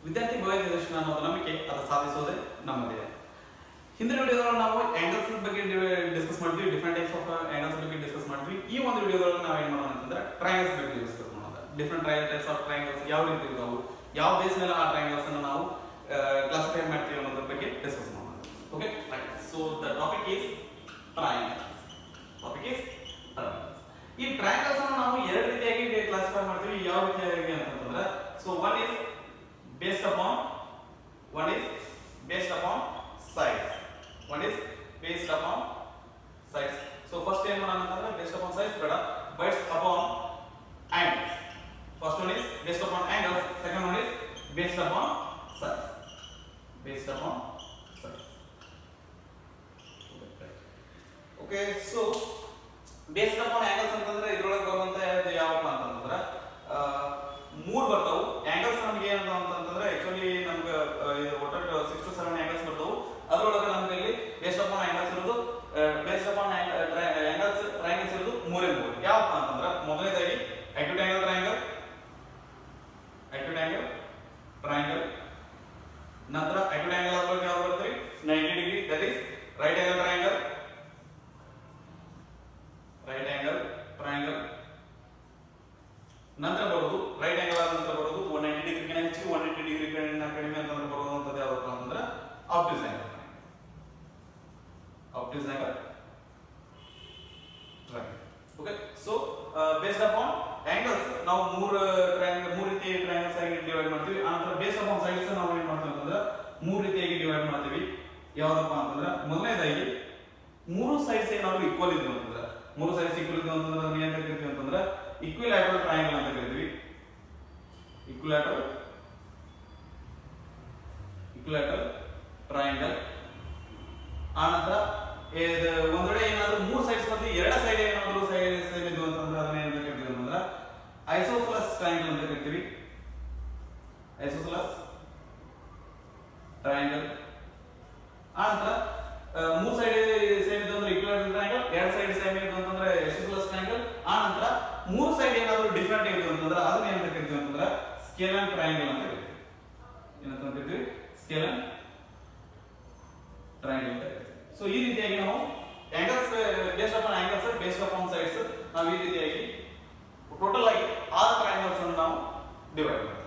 ವಿದ್ಯಾರ್ಥಿ ಭವಿಷ್ಯ ನಿರ್ದೇಶನ ಅನ್ನೋದು ನಂಬಿಕೆ ಅದು ಸಾಧಿಸೋದೇ ನಮ್ಮದೇ. ಹಿಂದಿನ ವಿಡಿಯೋದಲ್ಲಿ ನಾವು ಆಂಗಲ್ಸ್ ಬಗ್ಗೆ ಡಿಸ್ಕಸ್ ಮಾಡಿದ್ವಿ, ಡಿಫರೆಂಟ್ ಟೈಪ್ಸ್ ಆಫ್ ಆಂಗಲ್ಸ್ ಬಗ್ಗೆ ಡಿಸ್ಕಸ್ ಮಾಡಿದ್ವಿ. ಈ ಒಂದು ವಿಡಿಯೋದಲ್ಲಿ ನಾವು ಏನು ಮಾಡೋಣ ಅಂತಂದ್ರೆ ಟ್ರಯಾಂಗಲ್ಸ್ ಬಗ್ಗೆ ಡಿಸ್ಕಸ್ ಮಾಡೋಣ. ಡಿಫರೆಂಟ್ ಟೈಪ್ಸ್ ಆಫ್ ಟ್ರಯಾಂಗಲ್ಸ್ ಯಾವ ರೀತಿ ಇದಾವು, ಯಾವ ಬೇಸ್ ಮೇಲೆ ಆ ಟ್ರಯಾಂಗಲ್ಸ್ ಅನ್ನು ನಾವು ಕ್ಲಾಸಿಫೈ ಮಾಡ್ತೀವಿ ಅನ್ನೋದ್ರ ಬಗ್ಗೆ ಡಿಸ್ಕಸ್ ಮಾಡೋಣ. Okay, so the topic is triangles. ಈ ಟ್ರಯಾಂಗಲ್ಸ್ ಅನ್ನು ನಾವು ಎರಡು ರೀತಿಯಾಗಿ ಕ್ಲಾಸಿಫೈ ಮಾಡ್ತೀವಿ. ಯಾವ ರೀತಿಯಾಗಿ ಅಂತಂದ್ರೆ, so one is based upon sides. One is based upon sides. So first ಏನು ಮಾಡೋಣ ಅಂತಂದ್ರೆ based upon sides ಬೇಡ, based upon angles. First one is based upon angles, second one is based upon sides. Okay, so based upon angles ಅಂತಂದ್ರೆ ಇದರೊಳಗೆ ಬರುವಂತ ಯಾವಪ್ಪ ಅಂತಂದ್ರೆ ಮೂರು ಬರ್ತಾವು. angles ನಮಗೆ ಏನು ಅಂತಂದ್ರೆ ಆಕ್ಚುಲಿ ನಮಗೆ ಒಟ್ಟು 6 to 7 angles ಬರ್ತಾವು. ಅದರೊಳಗೆ ನಮಗೆ ಇಲ್ಲಿ ಬೇಸ್ಡ್ ಅಪಾನ್ ಆಂಗಲ್ಸ್ ಇರೋದು, ಬೇಸ್ಡ್ ಅಪಾನ್ ಆಂಗಲ್ಸ್ ಟ್ರಯಾಂಗಲ್ಸ್ ಇರೋದು ಮೂರೇ ಮೂರು. ಯಾವಪ್ಪ ಅಂತಂದ್ರೆ ಮೊದಲನೇದಾಗಿ acute angle triangle, ನಂತರ acute angle ಆಗೋಕೆ ಯಾವುದು ಬರುತ್ತೆ 90 degree, that is right angle triangle. ನಂತರ ಬರೋದು ರೈಟ್ ಆಂಗಲ್ ಆದ ನಂತರ ಬರೋದು 190 ಡಿಗ್ರಿಗಿಂತ ಹೆಚ್ಚಿಗೆ 180 ಡಿಗ್ರಿಗಿಂತ ಕಡಿಮೆ ಅಂತಂದ್ರೆ ಬರುವಂತದ್ದು ಯಾವಪ್ಪ ಅಂತಂದ್ರೆ obtuse angle. Right. Okay, so based upon angles ನಾವು ಮೂರು ರೀತಿಯ ಟ್ರಯಾಂಗಲ್ಸ್ ಆಗಿ ಡಿವೈಡ್ ಮಾಡ್ತೀವಿ. ಆನಂತರ ಬೇಸ್ಡ್ ಅಪಾನ್ ಸೈಡ್ಸ್ ನಾವು ಏನು ಮಾಡ್ತೀವಿ ಅಂತಂದ್ರೆ ಮೂರು ರೀತಿಯಾಗಿ ಡಿವೈಡ್ ಮಾಡ್ತೀವಿ. ಯಾವ್ದಪ್ಪ ಅಂತಂದ್ರೆ ಮೊದಲನೇದಾಗಿ ಮೂರು ಸೈಡ್ಸ್ ಏನಾದ್ರು ಈಕ್ವಲ್ ಇದ್ವು ಅಂತಂದ್ರೆ ಅದನ್ನ ಏನು ಕರಿತೀವಿ ಅಂತಂದ್ರೆ ಈಕ್ವಿಲ್ಯಾಟರಲ್ ಟ್ರಯಾಂಗಲ್ ಅಂತ ಕರಿತೀವಿ. ಈಕ್ವಿಲ್ಯಾಟರಲ್ ಟ್ರಯಾಂಗಲ್. ಆನಂತರ ಒಂದ್ ವೇಳೆ ಏನಾದ್ರು ಮೂರು ಸೈಡ್ಸ್ ಬಂದು ಎರಡು ಸೈಡ್ ಏನಾದ್ರು ಸೇಮ್ ಇದ್ವು ಅಂತಂದ್ರೆ ಅದನ್ನ ಏನಂತ ಕರಿತೀವಿ ಅಂತಂದ್ರೆ ಐಸೋಸೆಲಸ್ ಟ್ರಯಾಂಗಲ್ ಅಂತ ಕರಿತೀವಿ. ಆನಂತರ ಮೂರು ಸೈಡ್ ಸೇಮ್ ಇದ್ವು ಅಂದ್ರೆ ಈಕ್ವಿಲ್ಯಾಟರಲ್ ಟ್ರಯಾಂಗಲ್, ಎರಡು ಸೈಡ್ ಸೇಮ್ ಇದ್ವು ಅಂತಂದ್ರೆ ಐಸೋಸೆಲಸ್ ಟ್ರಯಾಂಗಲ್. ಆನಂತರ ಮೂರು ಸೈಡ್ ಏನಾದ್ರು ಡಿಫರೆಂಟ್ ಇದ್ವು ಅಂತಂದ್ರೆ ಅದನ್ನ ಏನಂತ ಕರಿತೀವಿ ಅಂತಂದ್ರೆ ಸ್ಕೇಲನ್ ಟ್ರಯಾಂಗಲ್ ಅಂತ ಕರಿತೀವಿ. ಏನಂತ ಕರಿತೀವಿ? ಸ್ಕೇಲನ್ ಟ್ರಯಾಂಗಲ್ ಅಂತ ಕರಿತೀವಿ. ಸೊ ಈ ರೀತಿಯಾಗಿ ನಾವು angles based upon angles, based upon sides, ನಾವು ಈ ರೀತಿಯಾಗಿ ಟೋಟಲ್ ಆಗಿ 6 ಟ್ರಯಾಂಗಲ್ಸ್ ಅನ್ನು ನಾವು ಡಿವೈಡ್ ಮಾಡ್ತೀವಿ.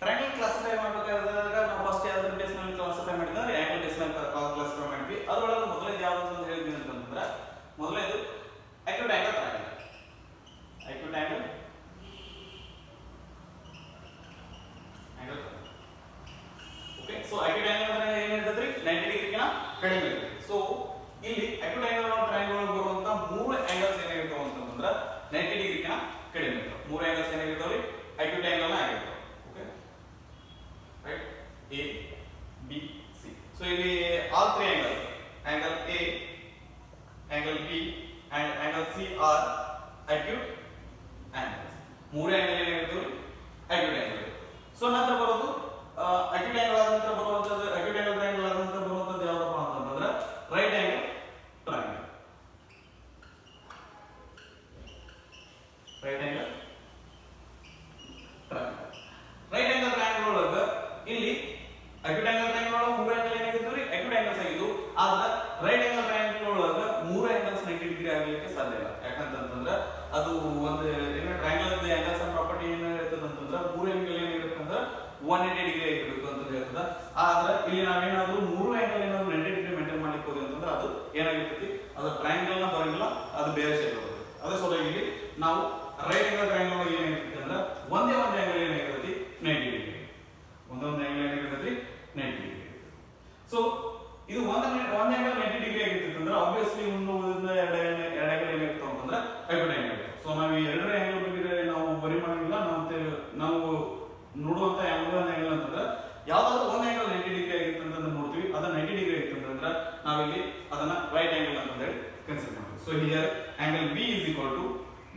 ಟ್ರಯಾಂಗಲ್ ಕ್ಲಾಸಿಫೈ ಮಾಡಬೇಕಾದಾಗ ನಾವು ಫಸ್ಟ್ ಯಾವ್ದ್ರ ಬೇಸ್ ಮೇಲೆ ಕ್ಲಾಸಿಫೈ ಮಾಡಿದ್ರೆ ಆಂಗಲ್ ಬೇಸ್ ಮೇಲೆ ಕ್ಲಾಸಿಫೈ ಮಾಡಿದ್ವಿ. ಅದರೊಳಗೆ ಮೊದಲನೇದು ಯಾವುದು ಅಂತ ಹೇಳಿದ್ವಿ ಅಂತಂದ್ರೆ ಮೊದಲನೇದು acute angle triangle. Okay, so acute angle ಅಂದ್ರೆ ಏನಿರ್ತೈತ್ರಿ 90 ಡಿಗ್ರಿಗಿಂತ ಕಡಿಮೆ ಇರುತ್ತೆ. ಸೊ ಇಲ್ಲಿ acute angle ಟ್ರಯಾಂಗಲ್ ಬರುವಂತ ಮೂರು ಆಂಗಲ್ಸ್ ಏನಾಗಿರ್ತಾವ ಅಂತಂದ್ರೆ 90 ಡಿಗ್ರಿಗಿಂತ ಕಡಿಮೆ ಇರ್ತಾವ. ಮೂರು ಆಂಗಲ್ಸ್ ಏನಾಗಿರ್ತಾವ್ರಿ acute angle ಆಗಿರ್ತಾವ. Okay, right, A, B, C. So ಇಲ್ಲಿ all 3 angles, angle A, angle B and angle C are acute angles. ಮೂರು ಆಂಗಲ್ ಏನಾಗಿರ್ತಾವ್ರಿ acute angle. ಸೊ ನಂತರ ಬರೋದು acute angle ಆದ ನಂತರ ಬರುವಂತದ್ದು acute angle triangle ಆದ ನಂತರ ಬರುವಂತದ್ದು ಯಾವಪ್ಪ ಅಂತಂದ್ರೆ right angle triangle. Right angle triangle ಒಳಗ ಇಲ್ಲಿ acute angle triangle ಒಳಗ ಮೂರು ಆಂಗಲ್ ಏನಾಗಿದ್ವು acute angles ಆಗಿದ್ವು. ಆದ್ರೆ right angle triangle ಒಳಗ ಮೂರು angles 90 ಡಿಗ್ರಿ ಆಗಲಿಕ್ಕೆ ಸಾಧ್ಯ ಇಲ್ಲ. ಯಾಕಂತಂದ್ರೆ ಅದು ಒಂದು ಏನು ಟ್ರಯಾಂಗಲ್ ಆಂಗಲ್ಸ್ ಪ್ರಾಪರ್ಟಿ ಏನು ಇರ್ತದೆ ಅಂತಂದ್ರೆ ಮೂರು ಆಂಗಲ್ ಏನಿರುತ್ತೆ ಅಂದ್ರೆ 180 ಡಿಗ್ರಿ ಆಗಿರಬೇಕು ಅಂತ ಹೇಳ್ತದ. ಆದ್ರೆ ಇಲ್ಲಿ ನಾವೇನಾದ್ರೂ ಮೂರು ಆಂಗಲ್ ಏನಾದ್ರು 90 ಡಿಗ್ರಿ ಮೇಂಟೈನ್ ಮಾಡ್ಲಿಕ್ಕೆ ಹೋದ್ವಿ ಅಂತಂದ್ರೆ ಅದು ಏನಾಗಿರ್ತೈತಿ, ಅದು ಟ್ರಯಾಂಗಲ್ ನ ಬರಂಗಿಲ್ಲ, ಅದು ಬೇರೆ ಶೇಪ್ ಬರುತ್ತೆ. ಅದೇ ಸಲುವಾಗಿ ಇಲ್ಲಿ ನಾವು ರೈಟ್ ಆಂಗಲ್ ಟ್ರಯಾಂಗಲ್ ಒಳಗೆ ಏನಾಗಿರ್ತೈತಿ ಅಂದ್ರೆ ಒಂದೇ ಒಂದು ಆಂಗಲ್ ಏನಾಗಿರ್ತೈತಿ 90 ಡಿಗ್ರಿ, ಒಂದೊಂದು ಆಂಗಲ್ ಏನಾಗಿರ್ತೈತಿ 90 ಡಿಗ್ರಿ. ಸೊ ಇದು ಒಂದು ಆಂಗಲ್ 90 ಡಿಗ್ರಿ ಆಗಿರ್ತೈತಿ ಅಂದ್ರೆ ಆಬ್ವಿಯಸ್ಲಿ ಒಂದು ಎರಡು ಆಂಗಲ್ ಏನಾಗಿರ್ತಾವ ಅಂತಂದ್ರೆ acute angle. ಸೊ ನಾವು ಈ ಎರಡು ಆಂಗಲ್ ಬಗ್ಗೆ ನಾವು ಬರಿ ಮಾಡಂಗಿಲ್ಲ. ನಾವು ನೋಡುವಂತ ಆಂಗಲ್ ಅಂತಂದ್ರೆ ಯಾವ್ದಾದ್ರು ಒಂದು ಆಂಗಲ್ 90 ಡಿಗ್ರಿ ಆಗಿತ್ತು ಅಂತ ನೋಡ್ತೀವಿ. ಅದ 90 ಡಿಗ್ರಿ ಆಗಿತ್ತು ಅಂತಂದ್ರೆ ನಾವಿಲ್ಲಿ ಅದನ್ನ ರೈಟ್ ಆಂಗಲ್ ಅಂತ ಹೇಳಿ ಕನ್ಸಿಡರ್ ಮಾಡ್ತೀವಿ. So here angle B is equal to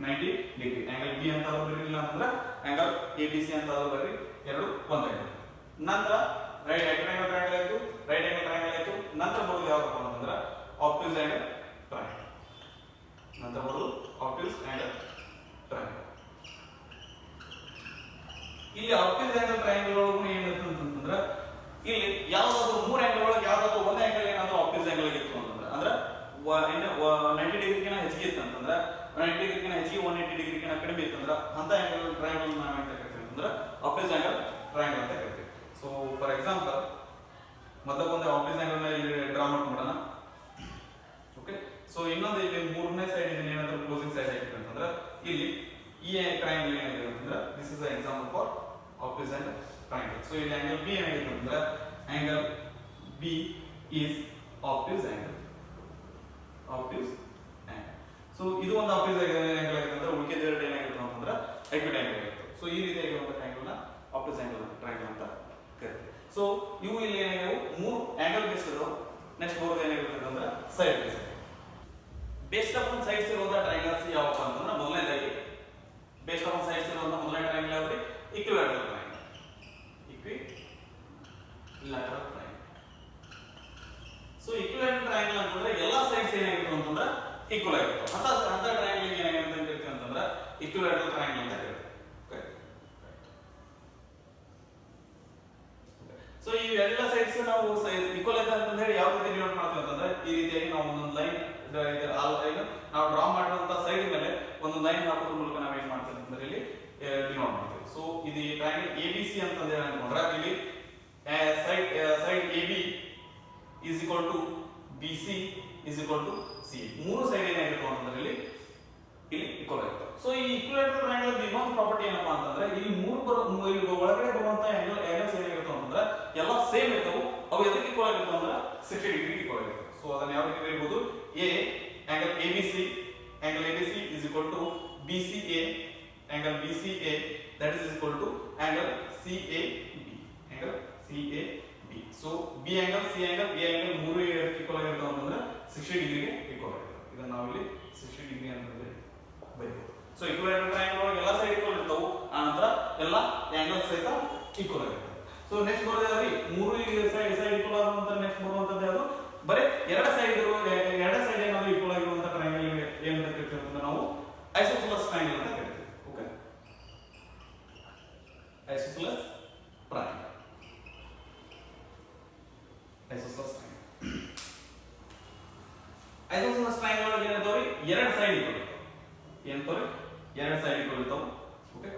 90 degree. Angle B ಅಂತ ಬರಲಿಲ್ಲ ಅಂತಂದ್ರೆ ಆಂಗಲ್ ABC ಅಂತ ಬರ್ರಿ, ಎರಡು ಒಂದಾಗಿದೆ. ನಂತರ ರೈಟ್ ಆಂಗಲ್ ಟ್ರಯಾಂಗಲ್ ಆಯ್ತು, ರೈಟ್ ಆಂಗಲ್ ಟ್ರಯಾಂಗಲ್ ಆಯ್ತು. ನಂತರ ಬರೋದು ಯಾವಪ್ಪ ಅಂತಂದ್ರೆ obtuse angle triangle. ಇಲ್ಲಿ obtuse angle triangle ಒಳಗೂ ಏನಿರುತ್ತೆ ಇಲ್ಲಿ ಯಾವ್ದಾದ್ರು ಮೂರು ಆಂಗಲ್ ಒಳಗೆ ಯಾವ್ದಾದ್ರು ಒಂದು ಆಂಗಲ್ ಏನಾದ್ರು ಆಪೋಸಿಟ್ ಆಂಗಲ್ ಇತ್ತು ಅಂತಂದ್ರೆ ಅಂದ್ರೆ 90 ಡಿಗ್ರಿಗಿನ ಹೆಚ್ಚಿಗೆ ಇತ್ತು ಅಂತಂದ್ರೆ 90 ಡಿಗ್ರಿಗಿನ ಹೆಚ್ಚಿಗೆ 180 ಡಿಗ್ರಿಗಿನ ಕಡಿಮೆ ಇತ್ತು ಅಂದ್ರೆ ಅಂತ ಆಂಗಲ್ ಟ್ರಯಾಂಗಲ್ ನಾವು ಅಂತ ಕರಿತೀವಿ ಅಂದ್ರೆ ಆಪೋಸಿಟ್ ಆಂಗಲ್ ಟ್ರಯಾಂಗಲ್ ಅಂತ ಕರಿತೀವಿ. ಸೊ ಫಾರ್ ಎಕ್ಸಾಂಪಲ್ ಮೊದಲೊಂದು ಆಪೋಸಿಟ್ ಆಂಗಲ್ ನ ಇಲ್ಲಿ ಡ್ರಾ ಮಾಡೋಣ. ಓಕೆ, ಸೊ ಇನ್ನೊಂದು ಇಲ್ಲಿ ಮೂರನೇ ಸೈಡ್ ಇದನ್ನ ಏನಾದ್ರು ಕ್ಲೋಸಿಂಗ್ ಸೈಡ್ ಆಗಿತ್ತು ಅಂತಂದ್ರೆ ಇಲ್ಲಿ ಈ ಟ್ರಯಾಂಗಲ್ ಏನಾಗಿದೆ ಅಂತಂದ್ರೆ this is a example for opposite angle triangle. So ಇಲ್ಲಿ ಆಂಗಲ್ ಬಿ ಏನಾಗಿದೆ ಅಂತಂದ್ರೆ angle B is opposite angle. So ಇದು ಒಂದು ಆಪೋಸಿಟ್ ಆಂಗಲ್ ಆಗಿದೆ ಅಂದ್ರೆ ಉಳಿಕೆ ಎರಡು ಏನಾಗಿರುತ್ತೆ ಅಂತಂದ್ರೆ ಅಕ್ಯೂಟ್ ಆಂಗಲ್ ಆಗಿರುತ್ತೆ. ಸೊ ಈ ರೀತಿಯಾಗಿರುವಂತಹ ಟ್ರಯಾಂಗಲ್ ನ ಆಪೋಸಿಟ್ ಆಂಗಲ್ ಟ್ರಯಾಂಗಲ್ ಅಂತ ಕರಿತೀವಿ. ಸೊ ಇವು ಇಲ್ಲಿ ಏನಾಗಿವೆ ಮೂರು ಆಂಗಲ್ ಬೇಸ್ಡ್ ಇದಾವೆ. ನೆಕ್ಸ್ಟ್ ಬರೋದು ಏನಾಗಿರುತ್ತೆ ಅಂದ್ರೆ side based. Based upon sides ಇರುವಂತಹ ಟ್ರಯಾಂಗಲ್ಸ್ ಯಾವಪ್ಪ ಅಂತಂದ್ರೆ ಮೊದಲನೇದಾಗಿ ಬೇಸ್ಡ್ ಅಪಾನ್ ಸೈಡ್ಸ್ ಇರುವಂತಹ ಮೊದಲನೇ ಟ್ರಯಾಂಗಲ್ ಯಾವ್ದು? ಇಕ್ವಿಲ್ಯಾಟರಲ್ ಟ್ರಯಾಂಗಲ್. ಇಕ್ವಿಲ್ಯಾಟರಲ್ ಟ್ರಯಾಂಗಲ್. ಸೊ ಇಕ್ವಿಲ್ಯಾಟರಲ್ ಟ್ರಯಾಂಗಲ್ ಅಂತಂದ್ರೆ ಎಲ್ಲಾ ಸೈಡ್ಸ್ ಏನಾಗಿರುತ್ತೆ ಅಂತಂದ್ರೆ ಈಕ್ವಲ್ ಆಗಿರುತ್ತೆ. ಅಂತ ಟ್ರಯಾಂಗಲ್ ಏನಾಗಿರುತ್ತೆ ಅಂತ ಕರಿತೀವಿ ಅಂತಂದ್ರೆ ಇಕ್ವಿಲ್ಯಾಟರಲ್ ಟ್ರಯಾಂಗಲ್ ಅಂತ ಕರಿತೀವಿ. ಸೊ ಈ ಎಲ್ಲ ಸೈಡ್ಸ್ ನಾವು ಈಕ್ವಲ್ ಇದೆ ಅಂತ ಹೇಳಿ ಯಾವ ರೀತಿ ಡಿವೈಡ್ ಮಾಡ್ತೀವಿ ಅಂತಂದ್ರೆ ಈ ರೀತಿಯಾಗಿ ನಾವು ಒಂದೊಂದು ಲೈನ್ ನಾವು ಡ್ರಾ ಮಾಡಿರುವಂತ ಸೈಡ್ ಮೇಲೆ ಒಂದು ಲೈನ್ ಹಾಕೋದ್ರ ಮೂಲಕ ನಾವು ಏನ್ ಮಾಡ್ತೀವಿ ಅಂತಂದ್ರೆ ಇಲ್ಲಿ ಡಿನೋಟ್ ಮಾಡ್ತೀವಿ. ಸೊ ಇದು ಟ್ರಯಾಂಗಲ್ ಎಬಿಸಿ ಅಂತ ಹೇಳಿ ಅನ್ಕೊಂಡ್ರೆ ಇಲ್ಲಿ side AB is equal to BC is equal to CA. ಮೂರು ಸೈಡ್ ಏನಾಗಿರುತ್ತೆ ಅಂತಂದ್ರೆ ಇಲ್ಲಿ ಈಕ್ವಲ್ ಆಗಿರುತ್ತೆ. ಸೊ ಈ ಈಕ್ವಿಲ್ಯಾಟರಲ್ ಟ್ರಯಾಂಗಲ್ ಇನ್ನೊಂದು ಪ್ರಾಪರ್ಟಿ ಏನಪ್ಪಾ ಅಂತಂದ್ರೆ ಇಲ್ಲಿ ಇಲ್ಲಿ ಒಳಗಡೆ ಬರುವಂತ ಆಂಗಲ್ಸ್ ಏನಾಗಿರುತ್ತೆ ಅಂತಂದ್ರೆ ಎಲ್ಲ ಸೇಮ್ ಇರ್ತವೆ. ಅವು ಎದಕ್ಕೆ ಈಕ್ವಲ್ ಆಗಿರುತ್ತೆ ಅಂದ್ರೆ 60 ಡಿಗ್ರಿ ಈಕ್ವಲ್ ಆಗಿರುತ್ತೆ. ಸೊ ಅದನ್ನ ಯಾವ ರೀತಿ ಬರೀಬಹುದು? A angle ABC is equal to BCA angle BCA that is equal to angle CAB. So B angle C angle A angle ಮೂರು ಈಕ್ವಲ್ ಆಗಿರ್ತಾವ ಅಂತಂದ್ರೆ 60 ಡಿಗ್ರಿಗೆ ಈಕ್ವಲ್ ಆಗಿರುತ್ತೆ. ಇದನ್ನ ನಾವು ಇಲ್ಲಿ 60 ಡಿಗ್ರಿ ಅಂತ ಬರೀಬಹುದು. ಸೊ ಈಕ್ವಿಲ್ಯಾಟರಲ್ ಟ್ರಯಾಂಗಲ್ ಒಳಗೆ ಎಲ್ಲ ಸೈಡ್ ಈಕ್ವಲ್ ಇರ್ತಾವು. ಆ ನಂತರ ಎಲ್ಲ ಆಂಗಲ್ಸ್ ಸಹಿತ ಈಕ್ವಲ್ ಆಗಿರುತ್ತೆ. ಸೊ ನೆಕ್ಸ್ಟ್ ಬರೋದಾದ್ರೆ ಮೂರು ಸೈಡ್ ಈಕ್ವಲ್ ಆಗುವಂತ ನೆಕ್ಸ್ಟ್ ಬರುವಂತದ್ದು ಯಾವುದು? ಬರೀ ಎರಡು ಸೈಡ್ ಏನಾದ್ರು ಈಕ್ವಲ್ ಆಗಿರುವಂತ ಟ್ರಯಾಂಗಲ್ ಏನಂತ ಕರಿತೀವಿ ಅಂತಂದ್ರೆ ನಾವು ಐಸೋಸೆಲೆಸ್ ಟ್ರಯಾಂಗಲ್ ಅಂತ ಕರಿತೀವಿ. Okay, isosceles triangle. Isosceles triangle ಒಳಗೆ ಏನಿದಾವ್ರಿ? ಎರಡು ಸೈಡ್ ಈಕ್ವಲ್ ಇರ್ತಾವೆ. ಎರಡು ಸೈಡ್ ಈಕ್ವಲ್ ಇರ್ತಾವೆ. ಓಕೆ,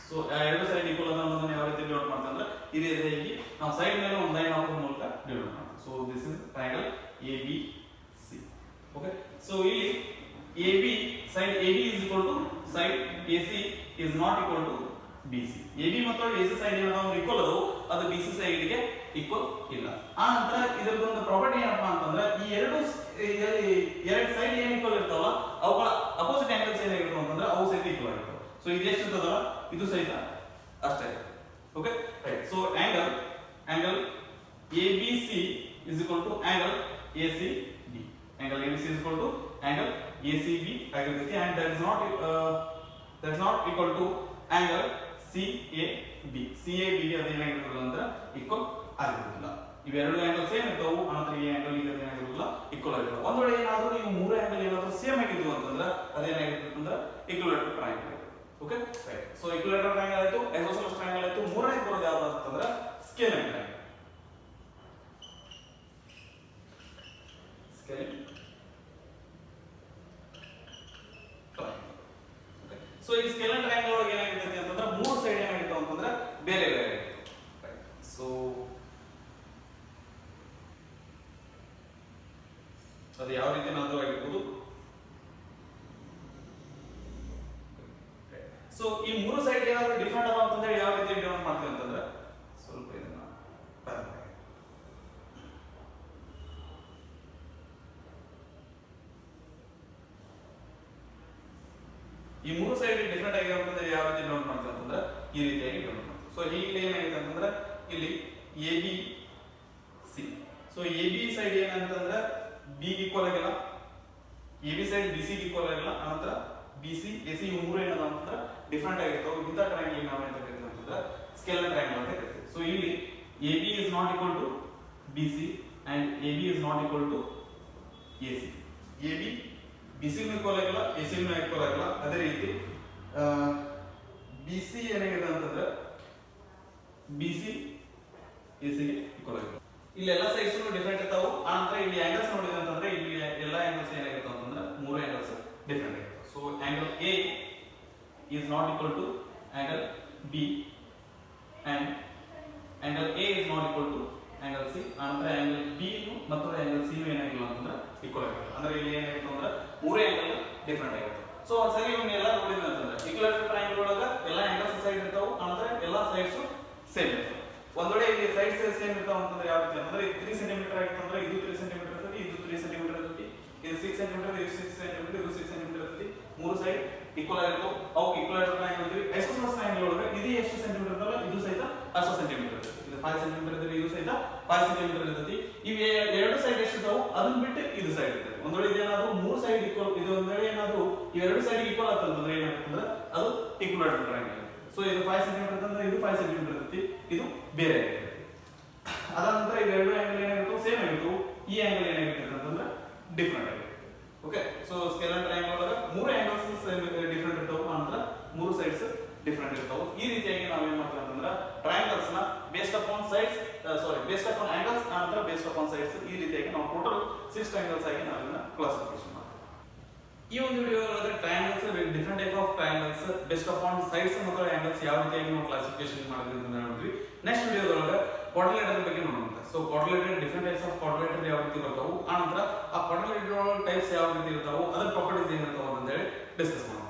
ಸೊ ಎರಡು ಸೈಡ್ ಈಕ್ವಲ್ ಅನ್ನೋದನ್ನ ಯಾವ ರೀತಿ ಡಿವೈಡ್ ಮಾಡ್ತೀವಿ ಅಂದ್ರೆ ಈ ರೀತಿಯಾಗಿ ನಾವು ಸೈಡ್ ಮೇಲೆ ಒಂದು ಲೈನ್ ಹಾಕೋದ್ರ ಮೂಲಕ ಡಿವೈಡ್ ಮಾಡ್ತೀವಿ. So this is triangle ABC. Okay, so ಇಲ್ಲಿ AB side AB is equal to side AC is not equal to BC. AB ಮತ್ತು AC ಸೈಡ್ ಏನಾದ್ರು ಈಕ್ವಲ್ ಅದು BC ಸೈಡ್ ಗೆ ಈಕ್ವಲ್ ಇಲ್ಲ. ಆ ನಂತರ ಇದರದೊಂದು ಪ್ರಾಪರ್ಟಿ ಏನಪ್ಪಾ ಅಂತಂದ್ರೆ ಈ ಎರಡು ಸೈಡ್ ಏನ್ ಈಕ್ವಲ್ ಇರ್ತಾವಲ್ಲ ಅವುಗಳ ಅಪೋಸಿಟ್ ಆಂಗಲ್ಸ್ ಏನಾಗಿರ್ತಾವ ಅಂತಂದ್ರೆ ಅವು ಸಹಿತ ಈಕ್ವಲ್ ಆಗಿರ್ತಾವ. ಸೊ ಇದು ಎಷ್ಟು ಇರ್ತದಲ್ಲ ಇದು ಸಹಿತ ಅಷ್ಟೇ. Okay, right. So angle ABC is equal to angle ACB. Angle ABC is equal to angle ACB ಆಗಿರುತ್ತೆ. And that is not equal to angle CAB. CAB ಗೆ ಅದು ಏನಾಗಿರೋದಿಲ್ಲ ಅಂದ್ರೆ ಈಕ್ವಲ್ ಆಗಿರೋದಿಲ್ಲ. ಇವೆರಡು ಆಂಗಲ್ ಸೇಮ್ ಇರ್ತಾವು. ಆನಂತರ ಈ ಆಂಗಲ್ ಈಗ ಏನಾಗಿರೋದಿಲ್ಲ ಈಕ್ವಲ್ ಆಗಿರೋಲ್ಲ. ಒಂದ್ ವೇಳೆ ಏನಾದರೂ ಇವು ಮೂರು ಆಂಗಲ್ ಏನಾದರೂ ಸೇಮ್ ಆಗಿದ್ವು ಅಂತಂದ್ರೆ ಅದೇನಾಗಿರುತ್ತೆ ಅಂದ್ರೆ equilateral triangle. Okay, right. So equilateral triangle ಆಯ್ತು, ಐಸೋಸೆಲೆಸ್ ಟ್ರಯಾಂಗಲ್ ಆಯ್ತು. ಮೂರನೇ ಬರೋದು ಯಾವುದು ಅಂತಂದ್ರೆ ಸ್ಕೇಲಿನ್ ಟ್ರಯಾಂಗಲ್. ಸೊ ಈ ಸ್ಕೇಲಿನ್ ಟ್ರಯಾಂಗಲ್ ಒಳಗೆ ಏನಾಗಿರುತ್ತೆ ಅಂತಂದ್ರೆ ಮೂರು ಸೈಡ್ ಏನಾಗಿತ್ತು ಅಂತಂದ್ರೆ ಬೇರೆ ಬೇರೆ ಆಗಿತ್ತು. ಸೊ ಅದು ಯಾವ ರೀತಿ ನಾದ್ರೂ ಆಗಿರ್ಬೋದು. ಸೊ ಈ ಮೂರು ಸೈಡ್ ಏನಾದ್ರು ಡಿಫ್ರೆಂಟ್ ಅದ ಅಂತಂದ್ರೆ ಯಾವ ರೀತಿ ಡಿವೈಡ್ ಮಾಡ್ತೀವಿ ಅಂತಂದ್ರೆ ಸ್ವಲ್ಪ ಇದನ್ನ ಈ ಮೂರು ಸೈಡ್ ಡಿಫ್ರೆಂಟ್ ಆಗಿ ಅಂತಂದ್ರೆ ಯಾವ ರೀತಿ ಡಿವೈಡ್ ಮಾಡ್ತೀವಿ ಅಂತಂದ್ರೆ ಈ ರೀತಿಯಾಗಿ ಡಿವೈಡ್ ಮಾಡ್ತೀವಿ. ಸೊ ಇಲ್ಲಿ ಏನಾಗಿದೆ ಅಂತಂದ್ರೆ ಇಲ್ಲಿ ABC. ಸೊ AB ಸೈಡ್ ಏನಂತಂದ್ರೆ B ಗೆ ಈಕ್ವಲ್ ಆಗಿಲ್ಲ, AB ಸೈಡ್ BC ಗೆ ಈಕ್ವಲ್ ಆಗಿಲ್ಲ. ಆನಂತರ BC AC ಇವು ಮೂರು ಏನದ ಅಂತಂದ್ರೆ ಡಿಫ್ರೆಂಟ್ ಆಗಿರ್ತಾವೆ. ಇಂಥ ಟ್ರಯಾಂಗಲ್ ನಾವು ಏನು ಕರಿತೀವಿ ಅಂತಂದ್ರೆ ಸ್ಕೇಲಿನ್ ಟ್ರಯಾಂಗಲ್ ಅಂತ ಕರಿತೀವಿ. ಸೊ ಇಲ್ಲಿ AB is not equal to BC and AB is not equal to AC. AB BC ಗೂ ಈಕ್ವಲ್ ಆಗಿಲ್ಲ, AC ಗೂ ಈಕ್ವಲ್ ಆಗಿಲ್ಲ. ಅದೇ ರೀತಿ BC ಏನಾಗಿದೆ ಅಂತಂದ್ರೆ BC ಎಸಿಗೆ ಈಕ್ವಲ್ ಆಗಿರುತ್ತೆ. ಇಲ್ಲಿ ಎಲ್ಲ ಸೈಡ್ಸ್ ಡಿಫರೆಂಟ್ ಇರ್ತಾವು. ಆನಂತರ ಇಲ್ಲಿ ಆಂಗಲ್ಸ್ ನೋಡಿದ್ರೆ ಅಂತಂದ್ರೆ ಇಲ್ಲಿ ಎಲ್ಲ ಆಂಗಲ್ಸ್ ಏನಾಗಿರ್ತಾವ ಅಂತಂದ್ರೆ ಮೂರು ಆಂಗಲ್ಸ್ ಡಿಫರೆಂಟ್ ಆಗಿರ್ತಾವೆ. So angle A is not equal to angle B and angle A is not equal to angle C. ಆನಂತರ angle B ಮತ್ತು angle C ಏನಾಗಿಲ್ಲ ಅಂತಂದ್ರೆ ಈಕ್ವಲ್ ಆಗಿರುತ್ತೆ. ಅಂದ್ರೆ ಇಲ್ಲಿ ಏನಾಗಿರುತ್ತೆ ಅಂದ್ರೆ ಮೂರು ಆಂಗಲ್ ಡಿಫರೆಂಟ್ ಆಗಿರುತ್ತೆ. ಸೊ ಒಂದ್ಸರಿ ಇವನ್ನೆಲ್ಲ ನೋಡಿದ್ವಿ ಅಂತಂದ್ರೆ ಈಕ್ವಲೇಟರಲ್ ಟ್ರಯಾಂಗಲ್ ಒಳಗ ಎಲ್ಲ ಆಂಗಲ್ಸ್ ಸೈಡ್ ಇರ್ತಾವು. ಆನಂತರ ಎಲ್ಲ ಸೈಡ್ಸ್ ಸೇಮ್ ಇರ್ತಾವೆ. ಒಂದ್ ವೇಳೆ ಇಲ್ಲಿ ಸೈಡ್ಸ್ ಸೇಮ್ ಇರ್ತಾವ ಅಂತಂದ್ರೆ ಯಾವ ರೀತಿ ಅಂದ್ರೆ 3 ಸೆಂಟಿಮೀಟರ್ ಆಗಿತ್ತಂದ್ರೆ ಇದು 3 ಸೆಂಟಿಮೀಟರ್ ಇರ್ತದೆ, ಇದು 3 ಸೆಂಟಿಮೀಟರ್ ಇರ್ತದೆ, ಇದು 6 ಸೆಂಟಿಮೀಟರ್, ಇದು 6 ಸೆಂಟಿಮೀಟರ್, ಇದು 6 ಸೆಂಟಿಮೀಟರ್ ಇರ್ತದೆ. ಮೂರು ಸೈಡ್ ಈಕ್ವಲ್ ಆಗಿರ್ತಾವ. ಅವು ಈಕ್ವಲೇಟರಲ್ ಟ್ರಯಾಂಗಲ್ ಅಂತೀವಿ. ಐಸೋಸೆಲೆಸ್ ಟ್ರಯಾಂಗಲ್ ಒಳಗೆ ಇದು ಎಷ್ಟು ಸೆಂಟಿಮೀಟರ್ ಇರ್ತಲ್ಲ, ಇದು ಸಹಿತ ಅಷ್ಟು ಸೆಂಟಿಮೀಟರ್ ಇರ್ತದೆ. ಇದು 5 ಸೆಂಟಿಮೀಟರ್ ಇರ್ತದೆ, ಇದು ಸಹಿತ 5 ಸೆಂಟಿಮೀಟರ್ ಇರ್ತದೆ. ಇವೆ ಎರಡು ಸೈಡ್ ಎಷ್ಟು ಇರ್ತಾವು ಅದನ್ನ ಬಿಟ್ಟು ಇದು ಸೈಡ್ ಇರ್ತದೆ. ಒಂದ್ ವೇಳೆ ಇದೇನಾದ್ರೂ ಮೂರು ಸೈಡ್ ಈಕ್ವಲ್, ಇದು ಒಂದ್ ವೇಳೆ ಏನಾದ್ರೂ ಇವೆರಡು ಸೈಡ್ ಈಕ್ವಲ್ ಆಗ್ತಂದ್ರೆ ಏನಾಗ್ತಂದ್ರೆ ಅದು ಈಕ್ವಲೇಟರಲ್ ಟ್ರಯಾಂಗಲ್. ಸೊ ಇದು 5 ಸೆಂಟಿಮೀಟರ್ ಅಂದ್ರೆ ಇದು 5 ಸೆಂಟಿಮೀಟರ್ ಇರ್ತದೆ, ಇದು ಬೇರೆ ಆಗಿರುತ್ತೆ. ಅದಾದ ನಂತರ ಇವೆರಡು ಆಂಗಲ್ ಏನಾಗಿರ್ತವೆ ಸೇಮ್ ಆಗಿರ್ತವೆ, ಈ ಆಂಗಲ್ ಏನಾಗಿರ್ತದೆ ಅಂತಂದ್ರೆ ಡಿಫರೆಂಟ್ ಆಗಿರುತ್ತೆ. ಓಕೆ, ಸೊ ಸ್ಕೇಲರ್ ಟ್ರಯಾಂಗಲ್ ಒಳಗೆ ಮೂರು ಆಂಗಲ್ಸ್ ಡಿಫರೆಂಟ್ ಇರ್ತಾವೆ, ನಂತರ ಮೂರು ಸೈಡ್ಸ್ ಡಿಫರೆಂಟ್ ಇರ್ತಾವೆ. ಈ ರೀತಿಯಾಗಿ ನಾವು ಏನ್ ಮಾಡ್ತೀವಿ ಅಂತಂದ್ರೆ ಟ್ರಯಾಂಗಲ್ಸ್ ನ based upon sides based upon angles ನಂತರ ಬೇಸ್ಡ್ ಅಪಾನ್ ಸೈಡ್ಸ್ ಈ ರೀತಿಯಾಗಿ ನಾವು ಟೋಟಲ್ 6 ಟ್ರಯಾಂಗಲ್ಸ್ ಆಗಿ ನಾವು ಇದನ್ನ ಕ್ಲಾಸಿಫಿಕೇಶನ್ ಮಾಡ್ತೀವಿ. ಈ ಒಂದು ವಿಡಿಯೋ ಒಳಗೆ triangles different type of triangles based upon sides ಮತ್ತು ಆಂಗಲ್ಸ್ ಯಾವ ರೀತಿಯಾಗಿ ನಾವು ಕ್ಲಾಸಿಫಿಕೇಶನ್ ಮಾಡಿದ್ವಿ ಅಂತ ನೋಡಿದ್ವಿ. ನೆಕ್ಸ್ಟ್ ವಿಡಿಯೋದೊಳಗೆ ಕ್ವಾಡ್ರಿಲೇಟರ್ ಬಗ್ಗೆ ನೋಡೋಣ. ಸೊ ಕ್ವಾಡ್ರಿಲೇಟರ್ ಡಿಫರೆಂಟ್ ಟೈಪ್ಸ್ ಆಫ್ ಕ್ವಾಡ್ರಿಲೇಟರ್ ಯಾವ ರೀತಿ ಬರ್ತಾವು, ಆನಂತರ ಆ ಕ್ವಾಡ್ರಿಲೇಟರ್ ಟೈಪ್ಸ್ ಯಾವ ರೀತಿ ಇರ್ತಾವು, ಅದರ ಪ್ರಾಪರ್ಟೀಸ್ ಏನಿರ್ತಾವ ಅಂತ ಹೇಳಿ ಡಿಸ್ಕಸ್ ಮಾಡೋಣ.